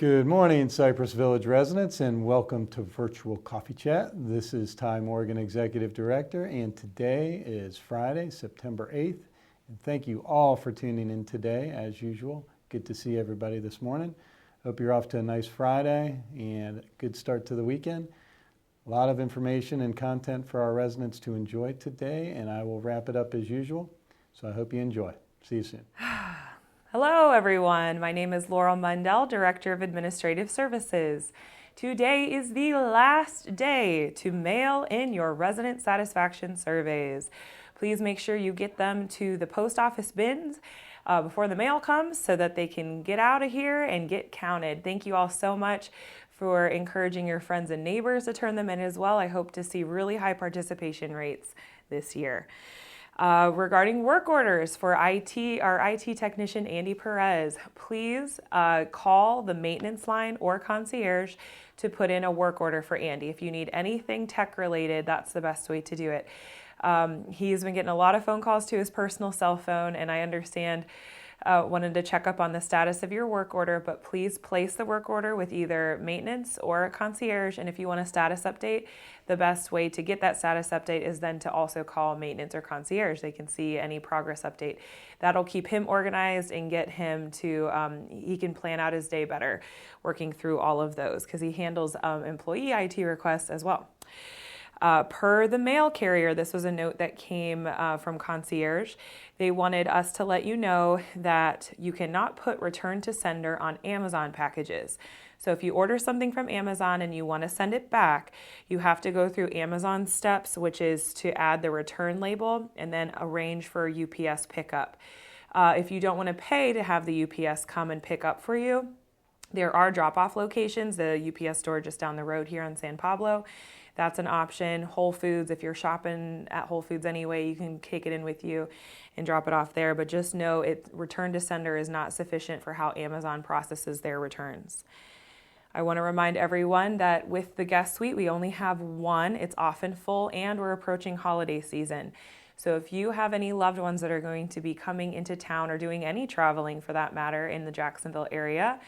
Good morning, Cypress Village residents, and welcome to Virtual Coffee Chat. This is Ty Morgan, Executive Director, and today is Friday, September 8th. And thank you all for tuning in today, as usual. Good to see everybody this morning. Hope you're off to a nice Friday and a good start to the weekend. A lot of information and content for our residents to enjoy today, and I will wrap it up as usual. So I hope you enjoy. See you soon. Hello, everyone. My name is Laurel Mundell, Director of Administrative Services. Today is the last day to mail in your resident satisfaction surveys. Please make sure you get them to the post office bins before the mail comes so that they can get out of here and get counted. Thank you all so much for encouraging your friends and neighbors to turn them in as well. I hope to see really high participation rates this year. Regarding work orders for IT, our IT technician, Andy Perez, please call the maintenance line or concierge to put in a work order for Andy. If you need anything tech related, that's the best way to do it. He's been getting a lot of phone calls to his personal cell phone, and I understand wanted to check up on the status of your work order, but please place the work order with either maintenance or a concierge. And if you want a status update, the best way to get that status update is then to also call maintenance or concierge. They can see any progress update. That'll keep him organized and get him to, he can plan out his day better working through all of those because he handles employee IT requests as well. Per the mail carrier, this was a note that came from concierge. They wanted us to let you know that you cannot put return to sender on Amazon packages. So if you order something from Amazon and you want to send it back, you have to go through Amazon steps, which is to add the return label and then arrange for UPS pickup. If you don't want to pay to have the UPS come and pick up for you, there are drop-off locations, the UPS store just down the road here on San Pablo. That's an option. Whole Foods, if you're shopping at Whole Foods anyway, you can take it in with you and drop it off there. But just know return to sender is not sufficient for how Amazon processes their returns. I want to remind everyone that with the guest suite, we only have one. It's often full, and we're approaching holiday season. So if you have any loved ones that are going to be coming into town or doing any traveling for that matter in the Jacksonville area,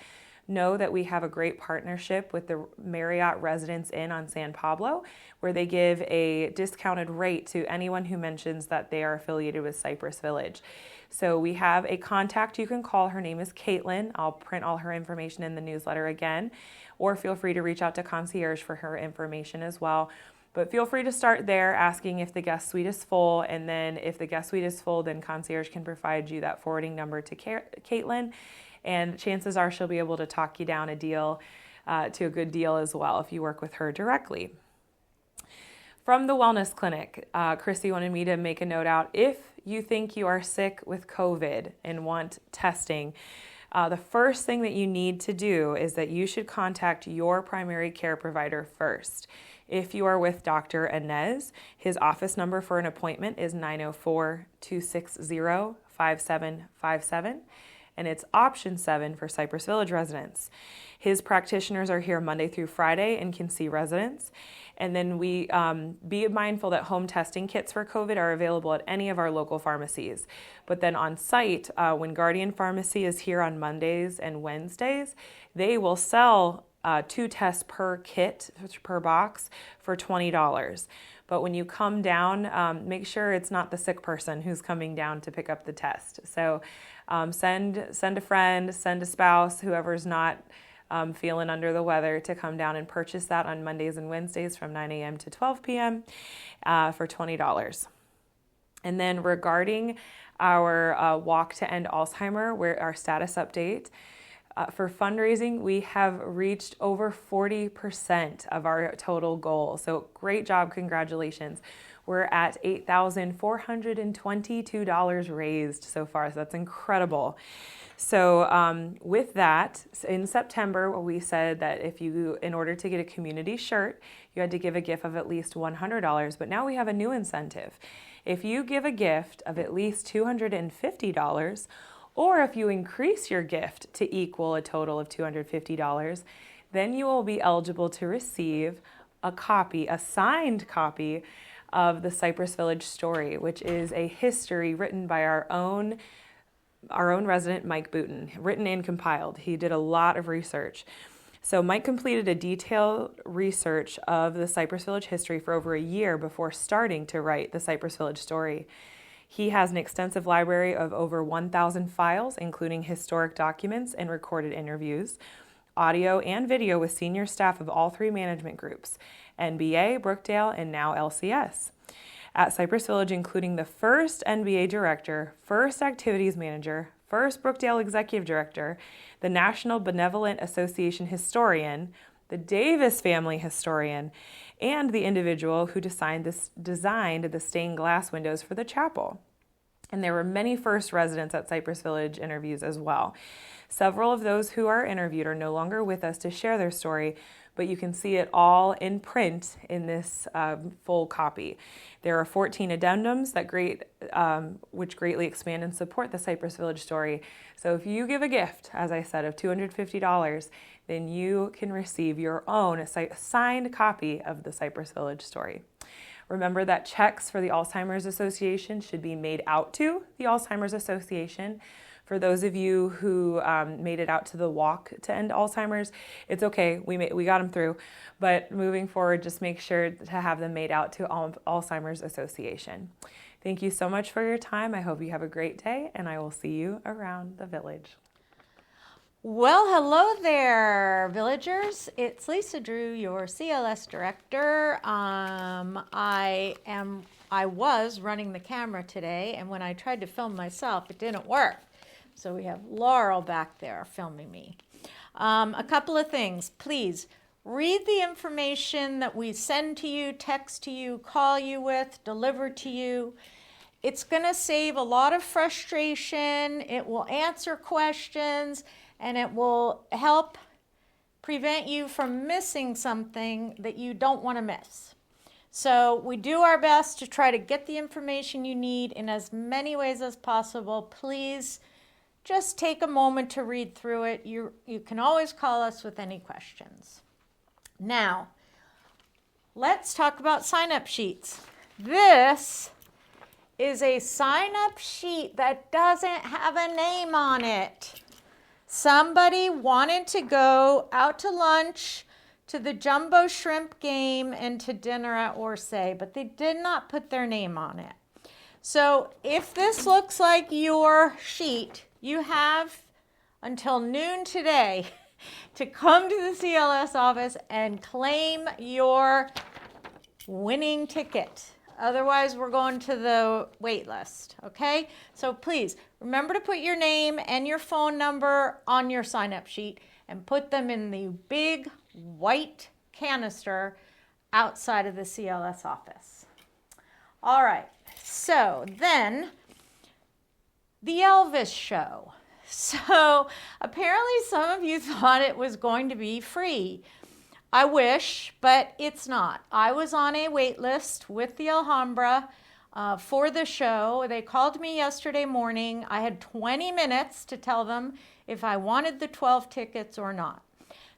know that we have a great partnership with the Marriott Residence Inn on San Pablo, where they give a discounted rate to anyone who mentions that they are affiliated with Cypress Village. So we have a contact you can call. Her name is Caitlin. I'll print all her information in the newsletter again, or feel free to reach out to concierge for her information as well. But feel free to start there asking if the guest suite is full, and then if the guest suite is full, then concierge can provide you that forwarding number to Caitlin. And chances are she'll be able to talk you down a deal to a good deal as well if you work with her directly. From the Wellness Clinic, Chrissy wanted me to make a note out. If you think you are sick with COVID and want testing, the first thing that you need to do is that you should contact your primary care provider first. If you are with Dr. Inez, his office number for an appointment is 904-260-5757. And it's option 7 for Cypress Village residents. His practitioners are here Monday through Friday and can see residents. And then we be mindful that home testing kits for COVID are available at any of our local pharmacies. But then on site, when Guardian Pharmacy is here on Mondays and Wednesdays, they will sell 2 tests per kit, per box, for $20. But when you come down, make sure it's not the sick person who's coming down to pick up the test. So send a friend, send a spouse, whoever's not feeling under the weather, to come down and purchase that on Mondays and Wednesdays from 9 a.m. to 12 p.m. For $20. And then regarding our Walk to End Alzheimer, where our status update, for fundraising, we have reached over 40% of our total goal. So great job, congratulations. We're at $8,422 raised so far, so that's incredible. So with that, in September, we said that in order to get a community shirt, you had to give a gift of at least $100, but now we have a new incentive. If you give a gift of at least $250, or if you increase your gift to equal a total of $250, then you will be eligible to receive a signed copy of the Cypress Village Story, which is a history written by our own our own resident, Mike Booten, written and compiled. He did a lot of research. So Mike completed a detailed research of the Cypress Village history for over a year before starting to write the Cypress Village story. He has an extensive library of over 1,000 files, including historic documents and recorded interviews, audio and video with senior staff of all three management groups, NBA, Brookdale, and now LCS. At Cypress Village, including the first NBA director, first activities manager, first Brookdale executive director, the National Benevolent Association historian, the Davis family historian, and the individual who designed the stained glass windows for the chapel. And there were many first residents at Cypress Village interviews as well. Several of those who are interviewed are no longer with us to share their story, but you can see it all in print in this full copy. There are 14 addendums which greatly expand and support the Cypress Village story. So if you give a gift, as I said, of $250, then you can receive your own signed copy of the Cypress Village story. Remember that checks for the Alzheimer's Association should be made out to the Alzheimer's Association. For those of you who made it out to the walk to end Alzheimer's, it's okay. We got them through. But moving forward, just make sure to have them made out to Alzheimer's Association. Thank you so much for your time. I hope you have a great day, and I will see you around the village. Well, hello there, villagers. It's Lisa Drew, your CLS director. I was running the camera today, and when I tried to film myself, it didn't work. So we have Laurel back there filming me. A couple of things. Please read the information that we send to you, text to you, call you with, deliver to you. It's going to save a lot of frustration. It will answer questions, and it will help prevent you from missing something that you don't want to miss. So we do our best to try to get the information you need in as many ways as possible. Please just take a moment to read through it. You can always call us with any questions. Now, let's talk about sign-up sheets. This is a sign-up sheet that doesn't have a name on it. Somebody wanted to go out to lunch, to the Jumbo Shrimp game, and to dinner at Orsay, but they did not put their name on it. So if this looks like your sheet, you have until noon today to come to the CLS office and claim your winning ticket. Otherwise, we're going to the wait list, okay? So please, remember to put your name and your phone number on your sign-up sheet and put them in the big white canister outside of the CLS office. All right, so then the Elvis show. So apparently some of you thought it was going to be free. I wish, but it's not. I was on a wait list with the Alhambra for the show. They called me yesterday morning. I had 20 minutes to tell them if I wanted the 12 tickets or not.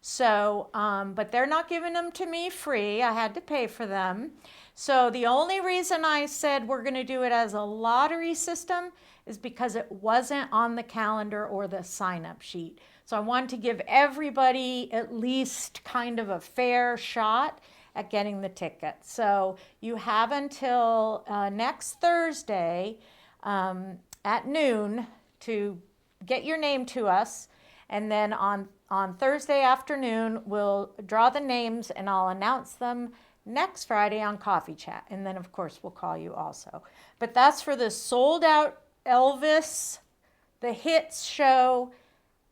So, but they're not giving them to me free. I had to pay for them. So the only reason I said we're going to do it as a lottery system is because it wasn't on the calendar or the sign-up sheet. So I wanted to give everybody at least kind of a fair shot at getting the ticket. So you have until next Thursday at noon to get your name to us. And then on Thursday afternoon, we'll draw the names and I'll announce them next Friday on Coffee Chat. And then, of course, we'll call you also. But that's for the sold-out Elvis, the hits show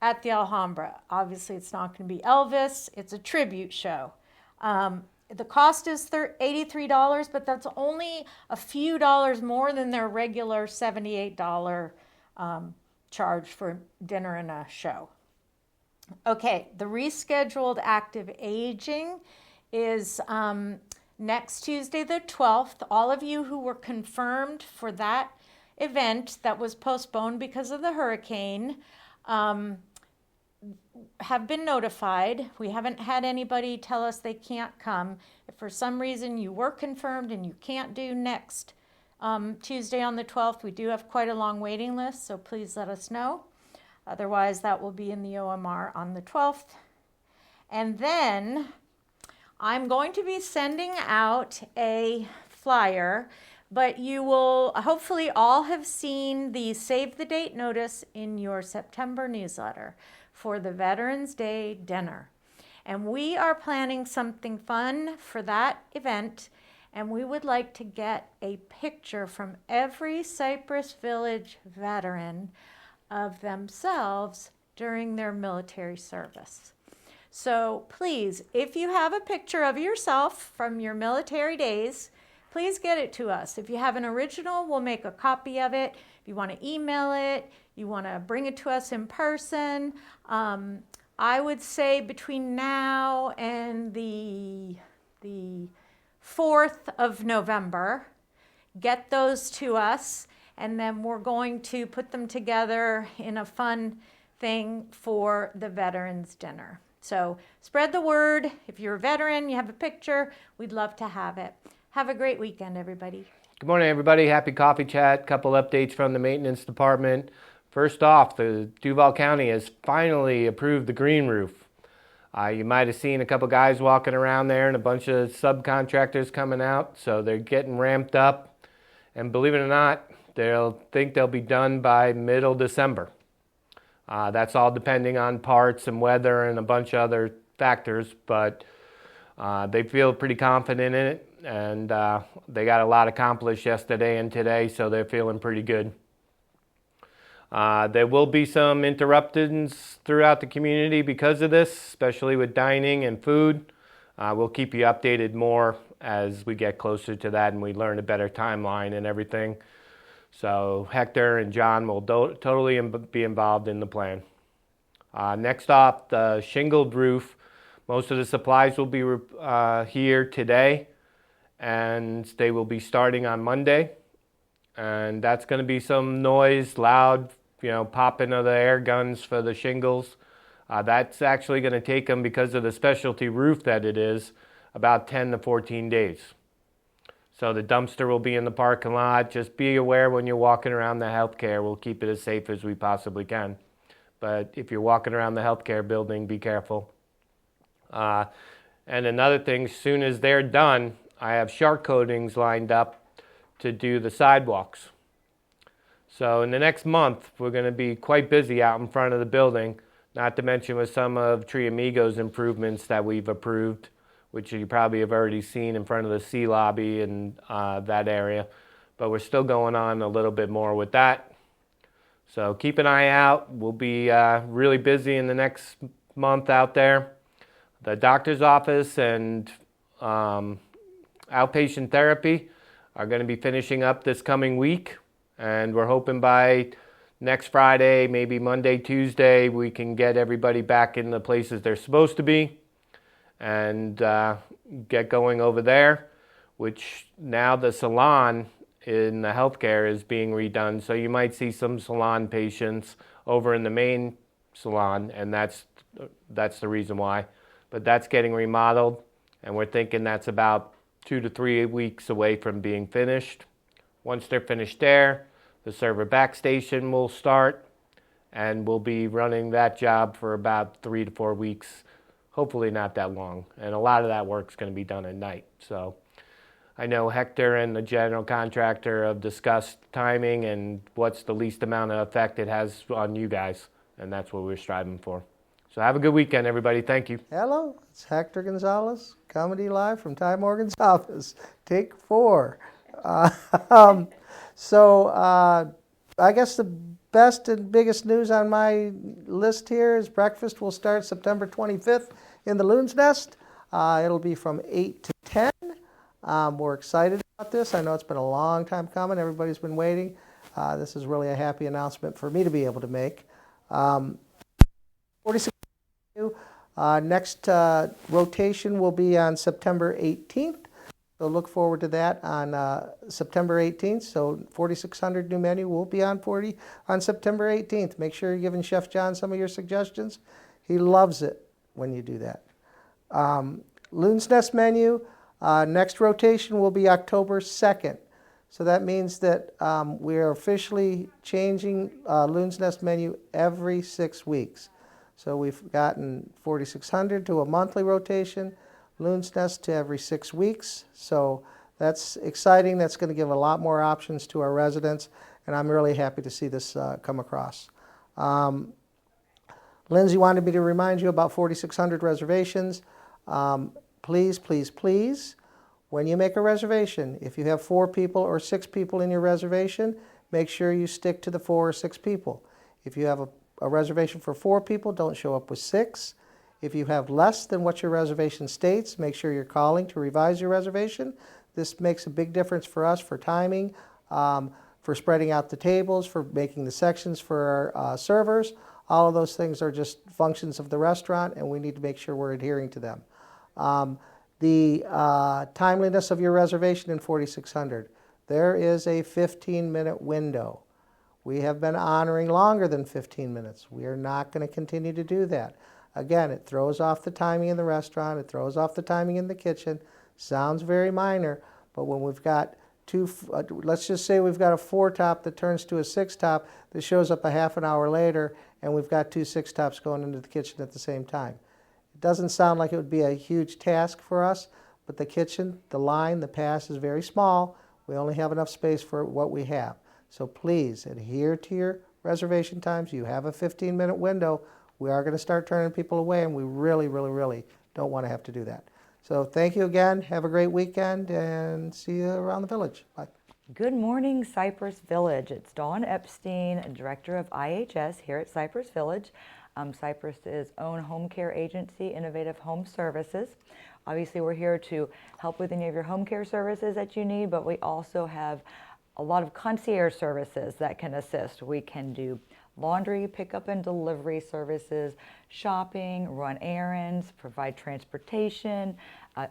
at the Alhambra. Obviously, it's not going to be Elvis. It's a tribute show. The cost is $83, but that's only a few dollars more than their regular $78 charge for dinner and a show. Okay, the rescheduled active aging is next Tuesday the 12th. All of you who were confirmed for that event that was postponed because of the hurricane have been notified. We haven't had anybody tell us they can't come. If for some reason you were confirmed and you can't do next Tuesday on the 12th. We do have quite a long waiting list, so please let us know. Otherwise, that will be in the OMR on the 12th. And then I'm going to be sending out a flyer, but you will hopefully all have seen the save the date notice in your September newsletter for the Veterans Day dinner. And we are planning something fun for that event, and we would like to get a picture from every Cypress Village veteran of themselves during their military service. So please, if you have a picture of yourself from your military days, please get it to us. If you have an original, we'll make a copy of it. If you want to email it, you want to bring it to us in person, I would say between now and the 4th of November, get those to us, and then we're going to put them together in a fun thing for the Veterans Dinner. So spread the word. If you're a veteran, you have a picture, we'd love to have it. Have a great weekend, everybody. Good morning, everybody. Happy Coffee Chat. Couple updates from the maintenance department. First off, the Duval County has finally approved the green roof. You might have seen a couple guys walking around there and a bunch of subcontractors coming out, so they're getting ramped up. And believe it or not, they'll be done by middle December. That's all depending on parts and weather and a bunch of other factors, but they feel pretty confident in it, and they got a lot accomplished yesterday and today, so they're feeling pretty good. There will be some interruptions throughout the community because of this, especially with dining and food. We'll keep you updated more as we get closer to that and we learn a better timeline and everything. So Hector and John will totally be involved in the plan. Next off, the shingled roof. Most of the supplies will be here today, and they will be starting on Monday. And that's going to be some noise, loud, popping of the air guns for the shingles. That's actually going to take them, because of the specialty roof that it is, about 10 to 14 days. So the dumpster will be in the parking lot. Just be aware when you're walking around the healthcare. We'll keep it as safe as we possibly can. But if you're walking around the healthcare building, be careful. And another thing, as soon as they're done, I have shark coatings lined up to do the sidewalks. So in the next month, we're going to be quite busy out in front of the building, not to mention with some of Tri Amigos improvements that we've approved, which you probably have already seen in front of the C lobby and that area. But we're still going on a little bit more with that. So keep an eye out. We'll be really busy in the next month out there. The doctor's office and outpatient therapy are going to be finishing up this coming week. And we're hoping by next Friday, maybe Monday, Tuesday, we can get everybody back in the places they're supposed to be and get going over there, which now the salon in the healthcare is being redone. So you might see some salon patients over in the main salon, and that's the reason why. But that's getting remodeled, and we're thinking that's about 2 to 3 weeks away from being finished. Once they're finished there, the server backstation will start, and we'll be running that job for about 3 to 4 weeks, hopefully not that long. And a lot of that work's going to be done at night. So I know Hector and the general contractor have discussed timing and what's the least amount of effect it has on you guys, and that's what we're striving for. So have a good weekend, everybody. Thank you. Hello, it's Hector Gonzalez, comedy live from Ty Morgan's office. Take 4. I guess the best and biggest news on my list here is breakfast will start September 25th in the Loon's Nest. It'll be from 8 to 10. We're excited about this. I know it's been a long time coming. Everybody's been waiting. This is really a happy announcement for me to be able to make. 46. Next rotation will be on September 18th. So look forward to that on September 18th. So 4600 new menu will be on September 18th. Make sure you're giving Chef John some of your suggestions. He loves it when you do that. Loon's Nest menu, next rotation will be October 2nd. So that means that we are officially changing Loon's Nest menu every 6 weeks. So we've gotten 4600 to a monthly rotation, Loon's Nest to every 6 weeks. So that's exciting. That's going to give a lot more options to our residents, and I'm really happy to see this come across. Lindsay wanted me to remind you about 4600 reservations. Please, please, please, when you make a reservation, if you have 4 people or 6 people in your reservation, make sure you stick to the 4 or 6 people. If you have a reservation for 4 people, don't show up with 6. If you have less than what your reservation states, make sure you're calling to revise your reservation. This makes a big difference for us for timing, for spreading out the tables, for making the sections for our servers. All of those things are just functions of the restaurant, and we need to make sure we're adhering to them. The timeliness of your reservation in 4600. There is a 15-minute window. We have been honoring longer than 15 minutes. We are not going to continue to do that. Again, it throws off the timing in the restaurant. It throws off the timing in the kitchen. Sounds very minor, but when we've got let's just say we've got a 4-top that turns to a 6-top that shows up a half an hour later, and we've got 2 6-tops going into the kitchen at the same time. It doesn't sound like it would be a huge task for us, but the kitchen, the line, the pass is very small. We only have enough space for what we have. So please adhere to your reservation times. You have a 15-minute window. We are going to start turning people away, and we really, really, really don't want to have to do that. So thank you again. Have a great weekend, and see you around the village. Bye. Good morning, Cypress Village. It's Dawn Epstein, Director of IHS here at Cypress Village. Cypress's own home care agency, Innovative Home Services. Obviously, we're here to help with any of your home care services that you need, but we also have a lot of concierge services that can assist. We can do laundry, pickup and delivery services, shopping, run errands, provide transportation,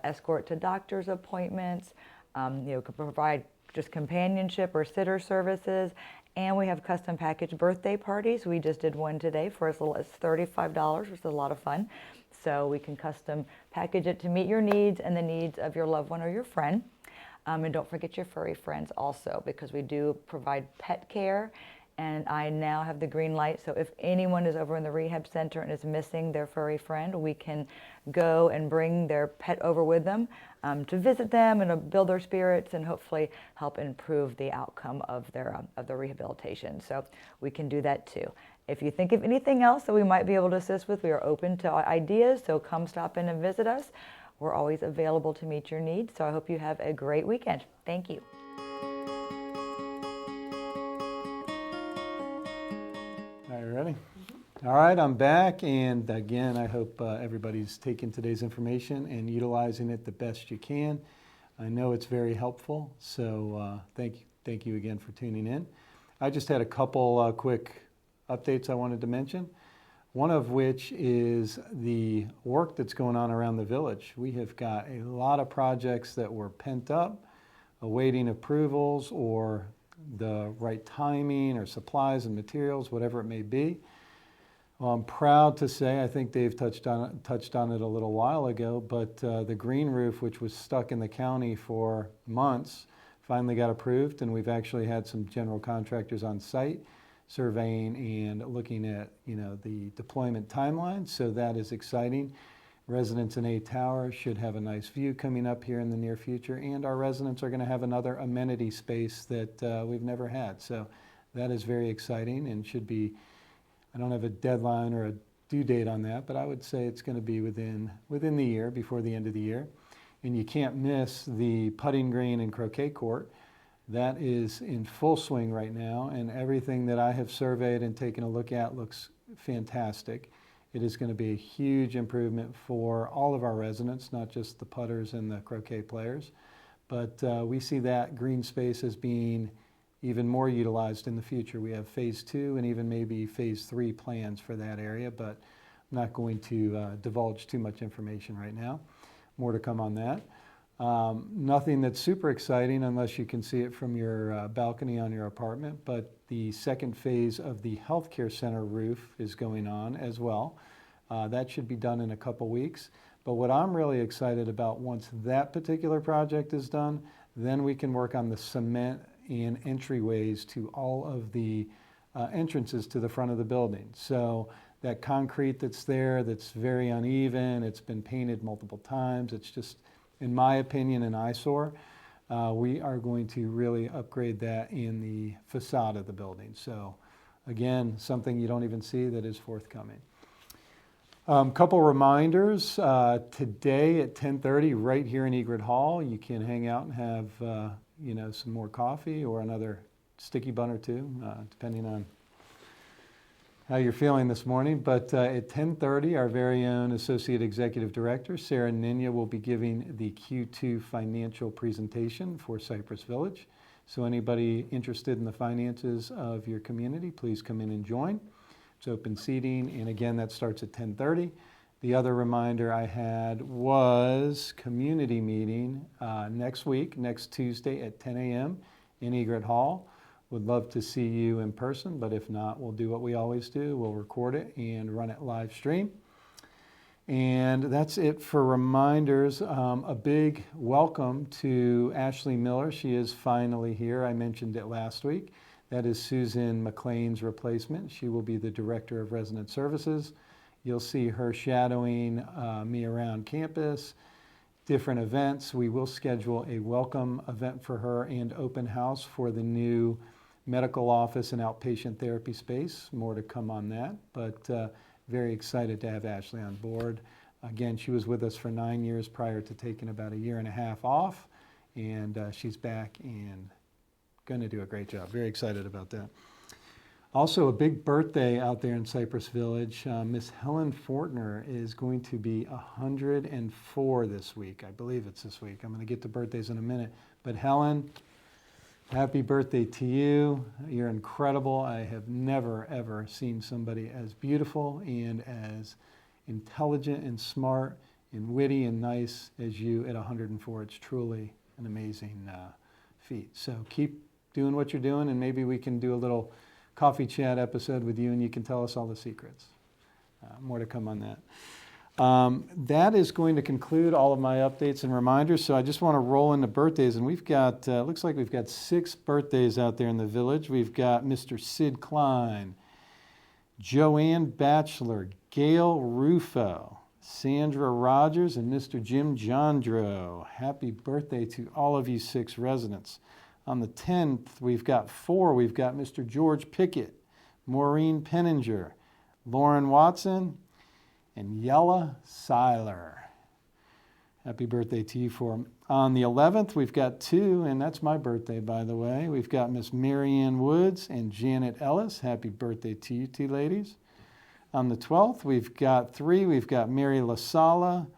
escort to doctor's appointments, can provide just companionship or sitter services, and we have custom package birthday parties. We just did one today for as little as $35, which is a lot of fun. So we can custom package it to meet your needs and the needs of your loved one or your friend. And don't forget your furry friends also, because we do provide pet care. And I now have the green light, so if anyone is over in the rehab center and is missing their furry friend, we can go and bring their pet over with them to visit them and build their spirits and hopefully help improve the outcome of their rehabilitation. So we can do that too. If you think of anything else that we might be able to assist with, we are open to ideas, so come stop in and visit us. We're always available to meet your needs, so I hope you have a great weekend. Thank you. Ready? All right, I'm back, and again, I hope everybody's taking today's information and utilizing it the best you can. I know it's very helpful, so thank you again for tuning in. I just had a couple quick updates I wanted to mention, one of which is the work that's going on around the village. We have got a lot of projects that were pent up, awaiting approvals or the right timing or supplies and materials, whatever it may be. Well, I'm proud to say, I think Dave touched on it a little while ago, but the green roof, which was stuck in the county for months, finally got approved, and we've actually had some general contractors on site surveying and looking at the deployment timeline, so that is exciting. Residents in A Tower should have a nice view coming up here in the near future, and our residents are going to have another amenity space that we've never had. So that is very exciting and should be, I don't have a deadline or a due date on that, but I would say it's going to be within the year, before the end of the year. And you can't miss the putting green and croquet court. That is in full swing right now, and everything that I have surveyed and taken a look at looks fantastic. It is going to be a huge improvement for all of our residents, not just the putters and the croquet players. But we see that green space as being even more utilized in the future. We have phase 2 and even maybe phase 3 plans for that area, but I'm not going to divulge too much information right now. More to come on that. Nothing that's super exciting unless you can see it from your balcony on your apartment, but the second phase of the healthcare center roof is going on as well. That should be done in a couple weeks. But what I'm really excited about, once that particular project is done, then we can work on the cement and entryways to all of the entrances to the front of the building. So that concrete that's there, that's very uneven, it's been painted multiple times, it's just, in my opinion, an eyesore. We are going to really upgrade that in the facade of the building. So again, something you don't even see that is forthcoming. Couple reminders, today at 10:30 right here in Egret Hall, you can hang out and have some more coffee or another sticky bun or two, depending on how you're feeling this morning. But at 10:30, our very own Associate Executive Director, Sarah Ninya, will be giving the Q2 financial presentation for Cypress Village. So anybody interested in the finances of your community, please come in and join. It's open seating, and again, that starts at 10:30. The other reminder I had was community meeting next week, next Tuesday at 10 a.m. in Egret Hall. Would love to see you in person, but if not, we'll do what we always do. We'll record it and run it live stream. And that's it for reminders. A big welcome to Ashley Miller. She is finally here. I mentioned it last week. That is Susan McLean's replacement. She will be the Director of Resident Services. You'll see her shadowing me around campus, different events. We will schedule a welcome event for her and open house for the new medical office and outpatient therapy space. More to come on that, but very excited to have Ashley on board. Again, she was with us for 9 years prior to taking about a year and a half off, and she's back and going to do a great job. Very excited about that. Also, a big birthday out there in Cypress Village. Miss Helen Fortner is going to be 104 this week. I believe it's this week. I'm going to get to birthdays in a minute. But Helen, happy birthday to you. You're incredible. I have never, ever seen somebody as beautiful and as intelligent and smart and witty and nice as you at 104. It's truly an amazing feat. So keep doing what you're doing, and maybe we can do a little coffee chat episode with you and you can tell us all the secrets. More to come on that. That is going to conclude all of my updates and reminders. So I just want to roll into birthdays, and we've got, looks like we've got 6 birthdays out there in the village. We've got Mr. Sid Klein, Joanne Batchelor, Gail Rufo, Sandra Rogers, and Mr. Jim Jondro. Happy birthday to all of you 6 residents. On the 10th, we've got 4. We've got Mr. George Pickett, Maureen Penninger, Lauren Watson, and Yella Seiler. Happy birthday to you 4. On the 11th, we've got 2, and that's my birthday, by the way. We've got Miss Marianne Woods and Janet Ellis. Happy birthday to you 2 ladies. On the 12th, we've got 3. We've got Mary LaSala,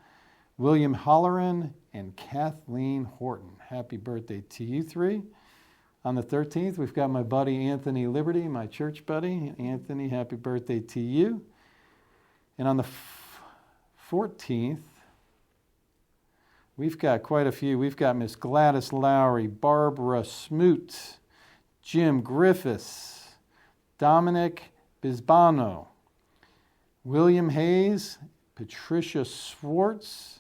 William Holleran, and Kathleen Horton. Happy birthday to you 3. On the 13th, we've got my buddy Anthony Liberty, my church buddy. Anthony, happy birthday to you. And on the 14th, we've got quite a few. We've got Miss Gladys Lowry, Barbara Smoot, Jim Griffiths, Dominic Bisbano, William Hayes, Patricia Swartz,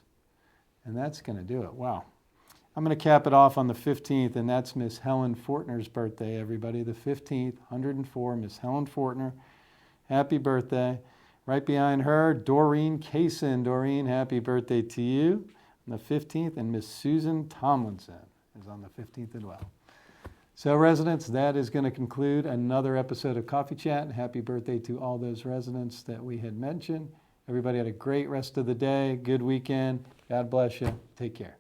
and that's going to do it. Wow. I'm going to cap it off on the 15th, and that's Miss Helen Fortner's birthday, everybody. The 15th, 104, Miss Helen Fortner. Happy birthday. Right behind her, Doreen Kaysen. Doreen, happy birthday to you on the 15th, and Miss Susan Tomlinson is on the 15th as well. So residents, that is going to conclude another episode of Coffee Chat. Happy birthday to all those residents that we had mentioned. Everybody had a great rest of the day, good weekend. God bless you. Take care.